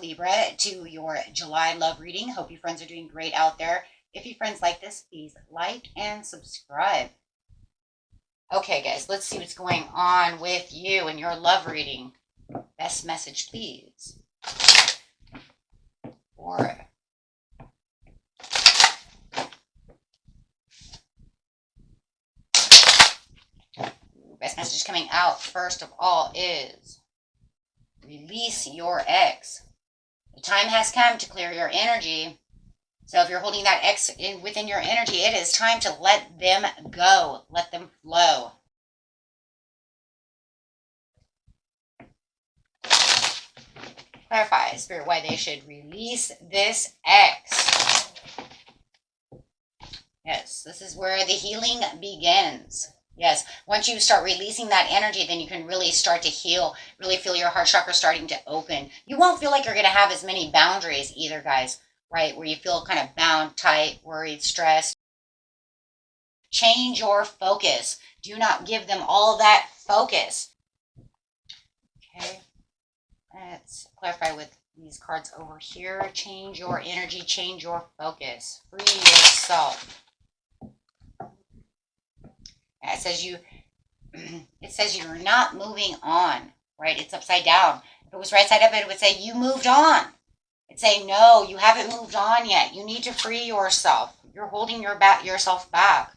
Libra, to your July love reading. Hope you friends are doing great out there. If you friends like this, please like and subscribe. Okay, guys, let's see what's going on with you and your love reading. Best message, please. Or best message coming out first of all is release your ex. The time has come to clear your energy. So if you're holding that ex within your energy, it is time to let them go. Let them flow. Clarify, Spirit, why they should release this ex. Yes, this is where the healing begins. Yes, once you start releasing that energy, then you can really start to heal, really feel your heart chakra starting to open. You won't feel like you're going to have as many boundaries either, guys, right? Where you feel kind of bound, tight, worried, stressed. Change your focus. Do not give them all that focus. Okay, let's clarify with these cards over here. Change your energy, change your focus. Free yourself. It says you're not moving on, right? It's upside down. If it was right side up, it would say you moved on. It'd say, no, you haven't moved on yet. You need to free yourself. You're holding yourself back,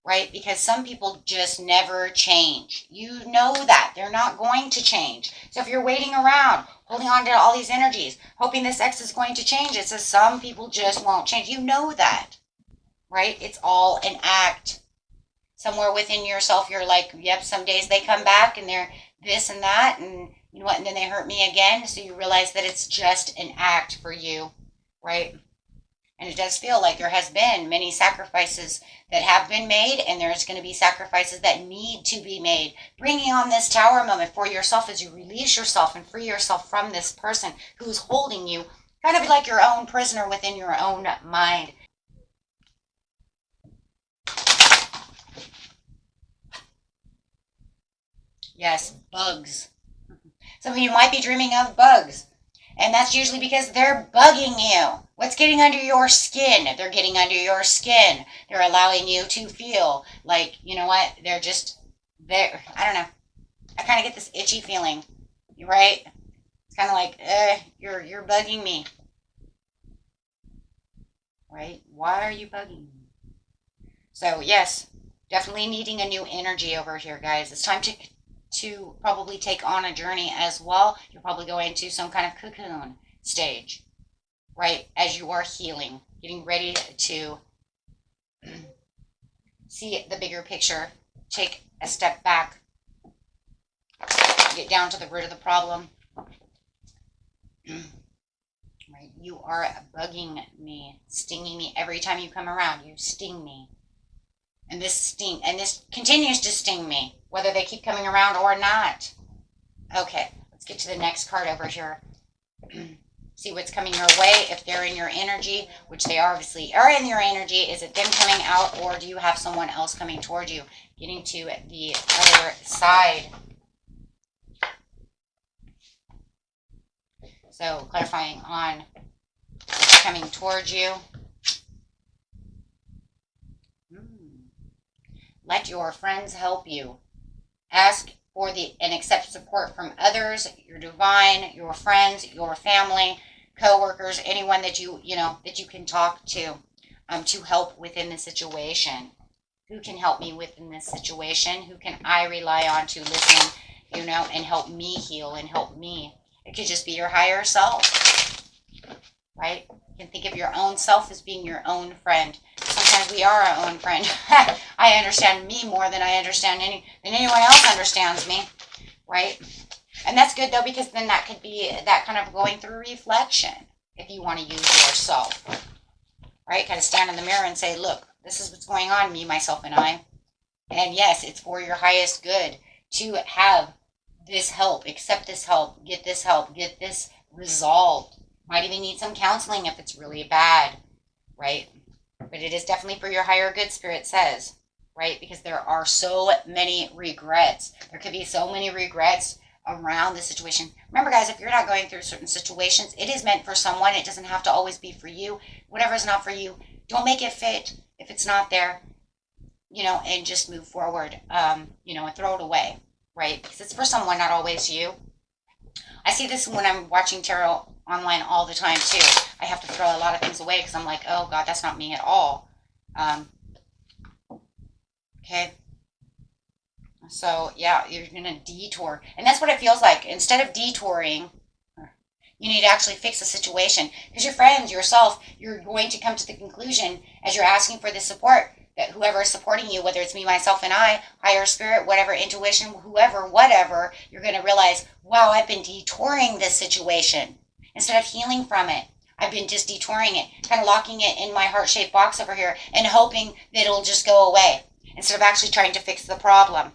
right? Because some people just never change. You know that. They're not going to change. So if you're waiting around, holding on to all these energies, hoping this ex is going to change, it says some people just won't change. You know that, right? It's all an act. Somewhere within yourself, you're like, yep, some days they come back and they're this and that, and you know what, and then they hurt me again. So you realize that it's just an act for you, right? And it does feel like there has been many sacrifices that have been made, and there's going to be sacrifices that need to be made. Bringing on this tower moment for yourself as you release yourself and free yourself from this person who's holding you, kind of like your own prisoner within your own mind. Yes, bugs. Some of you might be dreaming of bugs. And that's usually because they're bugging you. What's getting under your skin? They're getting under your skin. They're allowing you to feel like, you know what? They're just there. I don't know. I kind of get this itchy feeling, right? It's kind of like, you're bugging me. Right? Why are you bugging me? So, yes, definitely needing a new energy over here, guys. It's time to probably take on a journey as well. You're probably going to some kind of cocoon stage, right? As you are healing, getting ready to see the bigger picture, take a step back, get down to the root of the problem. Right? You are bugging me, stinging me every time you come around. You sting me. And this continues to sting me, whether they keep coming around or not. Okay, let's get to the next card over here. See what's coming your way. If they're in your energy, which they obviously are in your energy, is it them coming out, or do you have someone else coming toward you? Getting to the other side. So clarifying on what's coming towards you. Let your friends help you. Ask for and accept support from others, your divine, your friends, your family, co-workers, anyone that you can talk to help within the situation. Who can help me within this situation? Who can I rely on to listen, and help me heal and help me? It could just be your higher self, right? You can think of your own self as being your own friend. Sometimes we are our own friend. I understand me more than I understand anyone else understands me, right? And that's good though, because then that could be that kind of going through reflection if you want to use yourself, right? Kind of stand in the mirror and say, look, this is what's going on, me, myself, and I. And yes, it's for your highest good to have this help, accept this help, get this resolved. Might even need some counseling if it's really bad, right? But it is definitely for your higher good, Spirit says, right? Because there are so many regrets. There could be so many regrets around the situation. Remember, guys, if you're not going through certain situations, it is meant for someone. It doesn't have to always be for you. Whatever is not for you, don't make it fit if it's not there, and just move forward, and throw it away, right? Because it's for someone, not always you. I see this when I'm watching tarot online all the time, too. I have to throw a lot of things away because I'm like, oh, God, that's not me at all. Okay. So, yeah, you're going to detour. And that's what it feels like. Instead of detouring, you need to actually fix the situation. Because your friends, yourself, you're going to come to the conclusion as you're asking for the support that whoever is supporting you, whether it's me, myself, and I, higher spirit, whatever, intuition, whoever, whatever, you're going to realize, wow, I've been detouring this situation instead of healing from it. I've been just detouring it, kind of locking it in my heart-shaped box over here and hoping that it'll just go away instead of actually trying to fix the problem.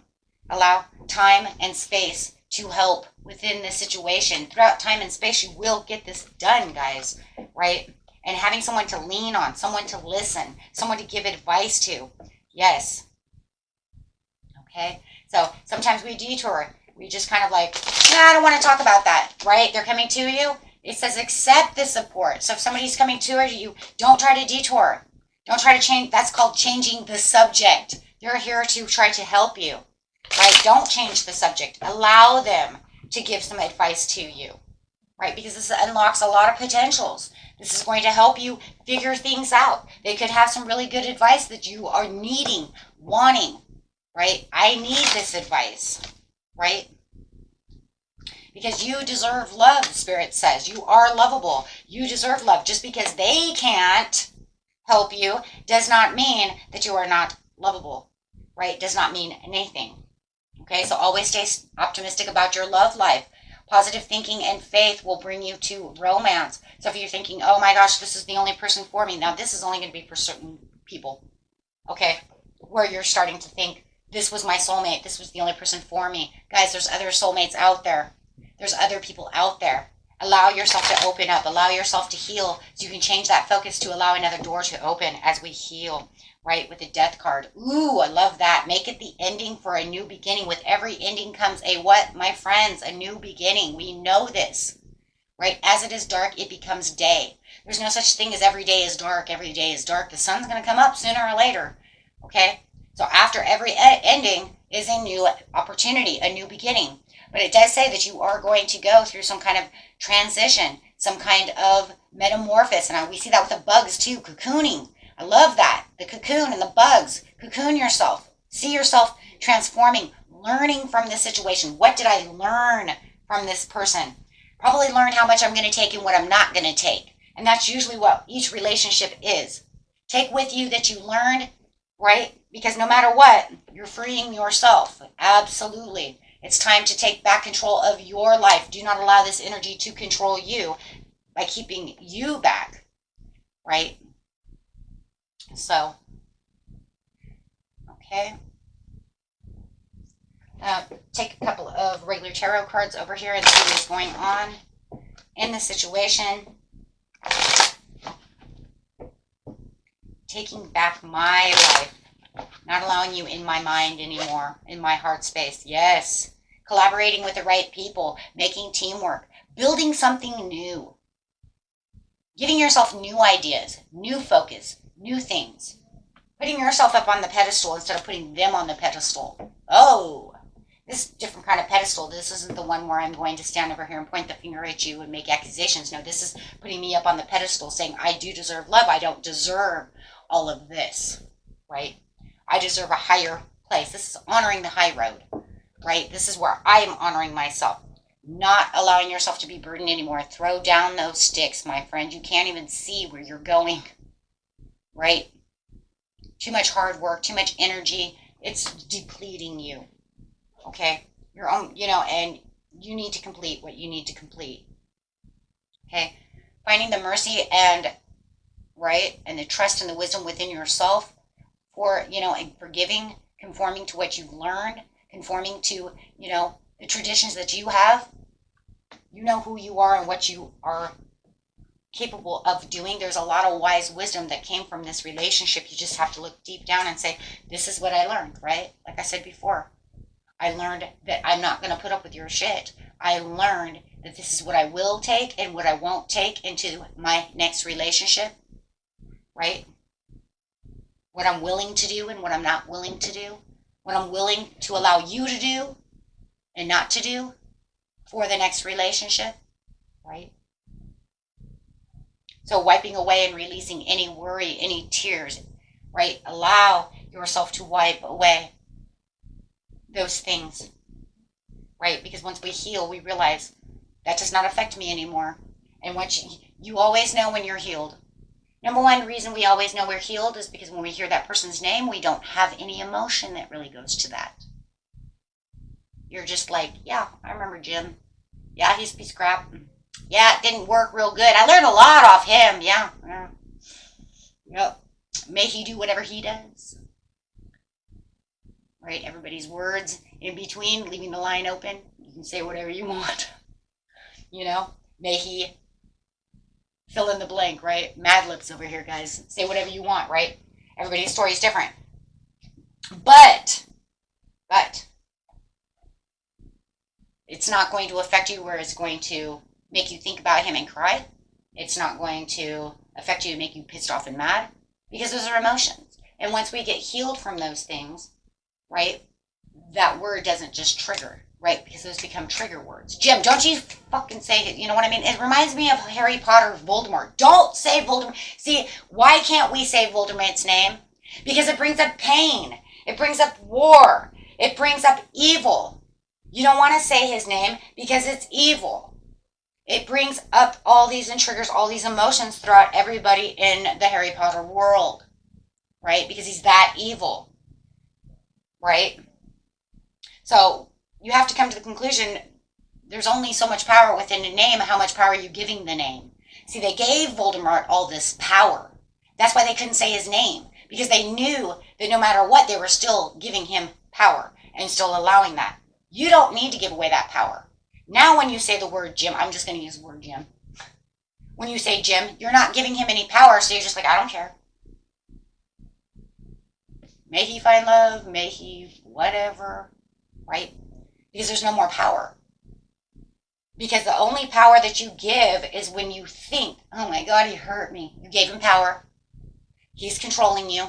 Allow time and space to help within this situation. Throughout time and space, you will get this done, guys, right? And having someone to lean on, someone to listen, someone to give advice to. Yes. Okay? So sometimes we detour. We just kind of like, nah, I don't want to talk about that, right? They're coming to you. It says accept the support. So if somebody's coming to you, don't try to detour. Don't try to change. That's called changing the subject. They're here to try to help you. Right? Don't change the subject. Allow them to give some advice to you. Right? Because this unlocks a lot of potentials. This is going to help you figure things out. They could have some really good advice that you are needing, wanting. Right? I need this advice. Right? Because you deserve love, Spirit says. You are lovable. You deserve love. Just because they can't help you does not mean that you are not lovable. Right? Does not mean anything. Okay, so always stay optimistic about your love life. Positive thinking and faith will bring you to romance. So if you're thinking, oh my gosh, this is the only person for me. Now this is only going to be for certain people. Okay, where you're starting to think, this was my soulmate. This was the only person for me. Guys, there's other soulmates out there. There's other people out there. Allow yourself to open up. Allow yourself to heal so you can change that focus to allow another door to open as we heal. Right, with the death card. Ooh, I love that. Make it the ending for a new beginning. With every ending comes a what, my friends? A new beginning. We know this. Right? As it is dark, it becomes day. There's no such thing as every day is dark. Every day is dark. The sun's going to come up sooner or later. Okay? So after every ending is a new opportunity, a new beginning. But it does say that you are going to go through some kind of transition, some kind of metamorphosis. And we see that with the bugs too, cocooning. I love that. The cocoon and the bugs. Cocoon yourself. See yourself transforming, learning from this situation. What did I learn from this person? Probably learn how much I'm going to take and what I'm not going to take. And that's usually what each relationship is. Take with you that you learned, right? Because no matter what, you're freeing yourself. Absolutely. It's time to take back control of your life. Do not allow this energy to control you by keeping you back, right? So, okay. Take a couple of regular tarot cards over here and see what's going on in the situation. Taking back my life. Not allowing you in my mind anymore, in my heart space. Yes. Collaborating with the right people. Making teamwork. Building something new. Giving yourself new ideas. New focus. New things. Putting yourself up on the pedestal instead of putting them on the pedestal. Oh, this is a different kind of pedestal. This isn't the one where I'm going to stand over here and point the finger at you and make accusations. No, this is putting me up on the pedestal saying, I do deserve love. I don't deserve all of this, right? I deserve a higher place. This is honoring the high road, right? This is where I am honoring myself. Not allowing yourself to be burdened anymore. Throw down those sticks, my friend. You can't even see where you're going. Right? Too much hard work, too much energy. It's depleting you. Okay? Your own, and you need to complete what you need to complete. Okay? Finding the mercy and, right, and the trust and the wisdom within yourself for, and forgiving, conforming to what you've learned, conforming to, the traditions that you have. You know who you are and what you are capable of doing. There's a lot of wise wisdom that came from this relationship. You just have to look deep down and say, this is what I learned, right? Like I said before. I learned that I'm not going to put up with your shit. I learned that this is what I will take and what I won't take into my next relationship, right? What I'm willing to do and what I'm not willing to do. What I'm willing to allow you to do and not to do for the next relationship, right? So wiping away and releasing any worry, any tears, right? Allow yourself to wipe away those things, right? Because once we heal, we realize that does not affect me anymore. And once you always know when you're healed. Number one reason we always know we're healed is because when we hear that person's name, we don't have any emotion that really goes to that. You're just like, yeah, I remember Jim. Yeah, he's a piece of crap. Yeah, it didn't work real good. I learned a lot off him. Yeah. Yep. May he do whatever he does. Right? Everybody's words in between, leaving the line open. You can say whatever you want. May he fill in the blank, right? Mad Libs over here, guys. Say whatever you want, right? Everybody's story is different. But, it's not going to affect you where it's going to make you think about him and cry. It's not going to affect you and make you pissed off and mad, because those are emotions. And once we get healed from those things, right, that word doesn't just trigger, right? Because those become trigger words. Jim, don't you fucking say it. You know what I mean? It reminds me of Harry Potter, Voldemort. Don't say Voldemort. See, why can't we say Voldemort's name? Because it brings up pain. It brings up war. It brings up evil. You don't want to say his name because it's evil. It brings up all these and triggers all these emotions throughout everybody in the Harry Potter world, right? Because he's that evil, right? So you have to come to the conclusion there's only so much power within a name. How much power are you giving the name? See, they gave Voldemort all this power. That's why they couldn't say his name, because they knew that no matter what, they were still giving him power and still allowing that. You don't need to give away that power. Now when you say the word Jim, I'm just going to use the word Jim. When you say Jim, you're not giving him any power, so you're just like, I don't care. May he find love, may he whatever, right? Because there's no more power. Because the only power that you give is when you think, oh my God, he hurt me. You gave him power. He's controlling you.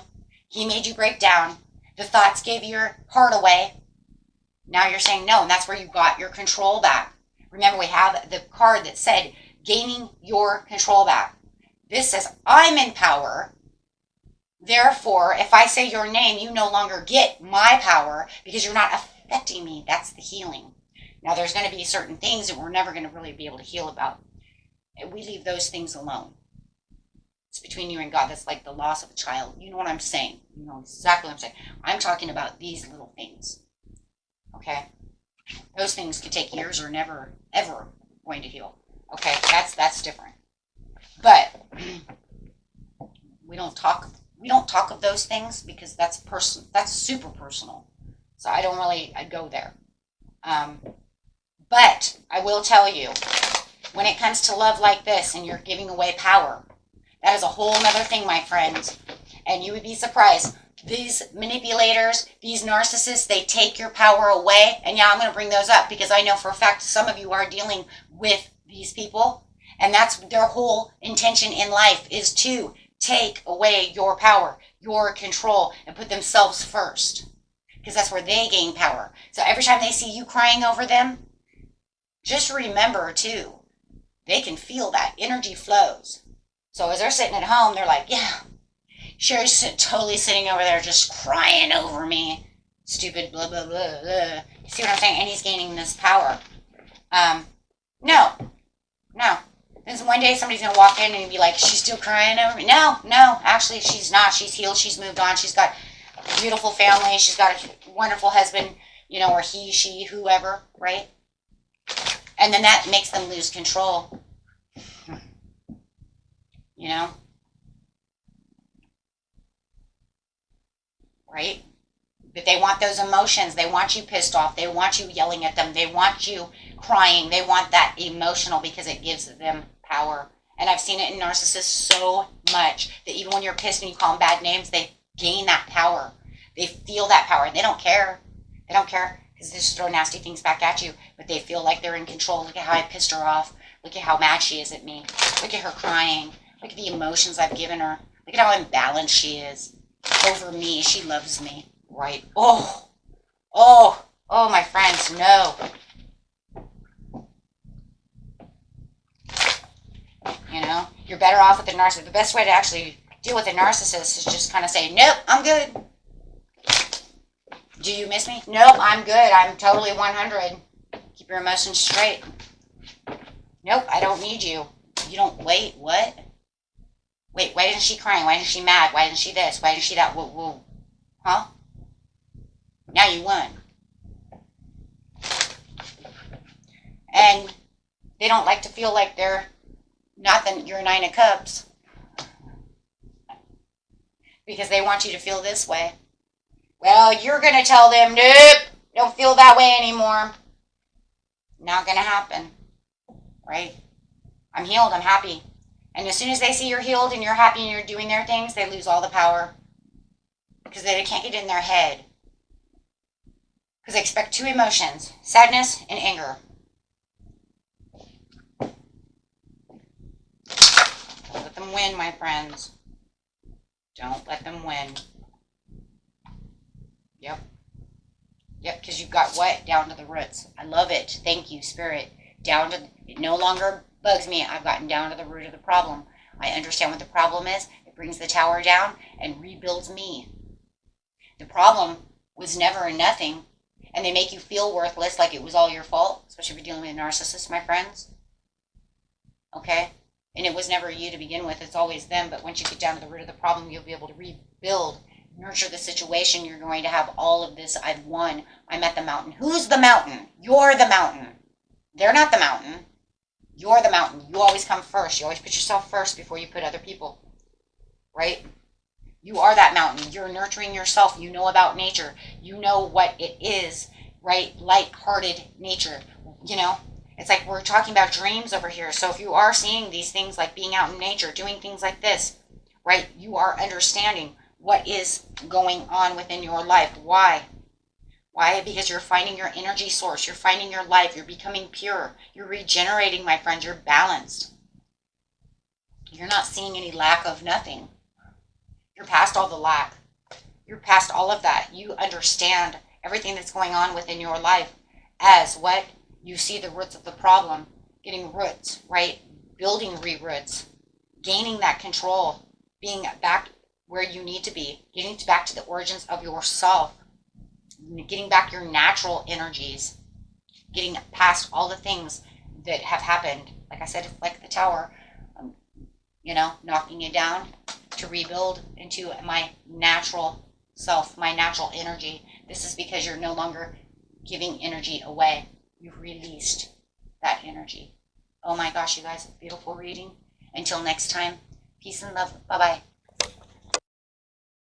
He made you break down. The thoughts gave your heart away. Now you're saying no, and that's where you got your control back. Remember, we have the card that said, gaining your control back. This says, I'm in power. Therefore, if I say your name, you no longer get my power because you're not affecting me. That's the healing. Now, there's going to be certain things that we're never going to really be able to heal about. And we leave those things alone. It's between you and God. That's like the loss of a child. You know what I'm saying. You know exactly what I'm saying. I'm talking about these little things. Okay? Those things could take years or never, ever going to heal. Okay? That's different. But we don't talk of those things because that's super personal. So I don't really go there. But I will tell you, when it comes to love like this and you're giving away power, that is a whole other thing, my friends. And you would be surprised. These manipulators, these narcissists, they take your power away. And yeah, I'm going to bring those up because I know for a fact some of you are dealing with these people. And that's their whole intention in life, is to take away your power, your control, and put themselves first. Because that's where they gain power. So every time they see you crying over them, just remember too, they can feel that energy flows. So as they're sitting at home, they're like, yeah, Sherry's totally sitting over there just crying over me. Stupid blah, blah, blah, blah. You see what I'm saying? And he's gaining this power. No. Then one day somebody's going to walk in and be like, she's still crying over me. No, actually she's not. She's healed. She's moved on. She's got a beautiful family. She's got a wonderful husband, or he, she, whoever, right? And then that makes them lose control. Right? But they want those emotions. They want you pissed off. They want you yelling at them. They want you crying. They want that emotional because it gives them power. And I've seen it in narcissists so much that even when you're pissed and you call them bad names, they gain that power. They feel that power. They don't care. because they just throw nasty things back at you, but they feel like they're in control. Look at how I pissed her off. Look at how mad she is at me. Look at her crying. Look at the emotions I've given her. Look at how imbalanced she is over me. She loves me, right? Oh, my friends, no. You know, you're better off with the narcissist. The best way to actually deal with a narcissist is just kind of say, nope, I'm good. Do you miss me? Nope, I'm good. I'm totally 100. Keep your emotions straight. Nope, I don't need you. You don't, wait, what? Wait, why isn't she crying? Why isn't she mad? Why isn't she this? Why isn't she that? Whoa. Huh? Now you won. And they don't like to feel like they're not you're a 9 of Cups. Because they want you to feel this way. Well, you're going to tell them, nope, don't feel that way anymore. Not going to happen. Right? I'm healed. I'm happy. And as soon as they see you're healed and you're happy and you're doing their things, they lose all the power. Because they can't get in their head. Because they expect 2 emotions, sadness and anger. Don't let them win, my friends. Don't let them win. Yep, because you've got what? Down to the roots. I love it. Thank you, Spirit. It no longer bugs me. I've gotten down to the root of the problem. I understand what the problem is. It brings the tower down and rebuilds me. The problem was never a nothing. And they make you feel worthless, like it was all your fault, especially if you're dealing with a narcissist, my friends. Okay? And it was never you to begin with. It's always them. But once you get down to the root of the problem, you'll be able to rebuild, nurture the situation. You're going to have all of this. I've won. I'm at the mountain. Who's the mountain? You're the mountain. They're not the mountain. You're the mountain. You always come first. You always put yourself first before you put other people. Right? You are that mountain. You're nurturing yourself. You know about nature. You know what it is, right? Light-hearted nature. You know, it's like we're talking about dreams over here. So if you are seeing these things like being out in nature, doing things like this, right? You are understanding what is going on within your life. Why? Why? Because you're finding your energy source. You're finding your life. You're becoming pure. You're regenerating, my friends. You're balanced. You're not seeing any lack of nothing. You're past all the lack. You're past all of that. You understand everything that's going on within your life as what? You see the roots of the problem. Getting roots, right? Building re-roots. Gaining that control. Being back where you need to be. Getting back to the origins of yourself. Getting back your natural energies. Getting past all the things that have happened. Like I said, it's like the tower. You know, knocking it down to rebuild into my natural self, my natural energy. This is because you're no longer giving energy away. You've released that energy. Oh my gosh, you guys, beautiful reading. Until next time, peace and love. Bye-bye.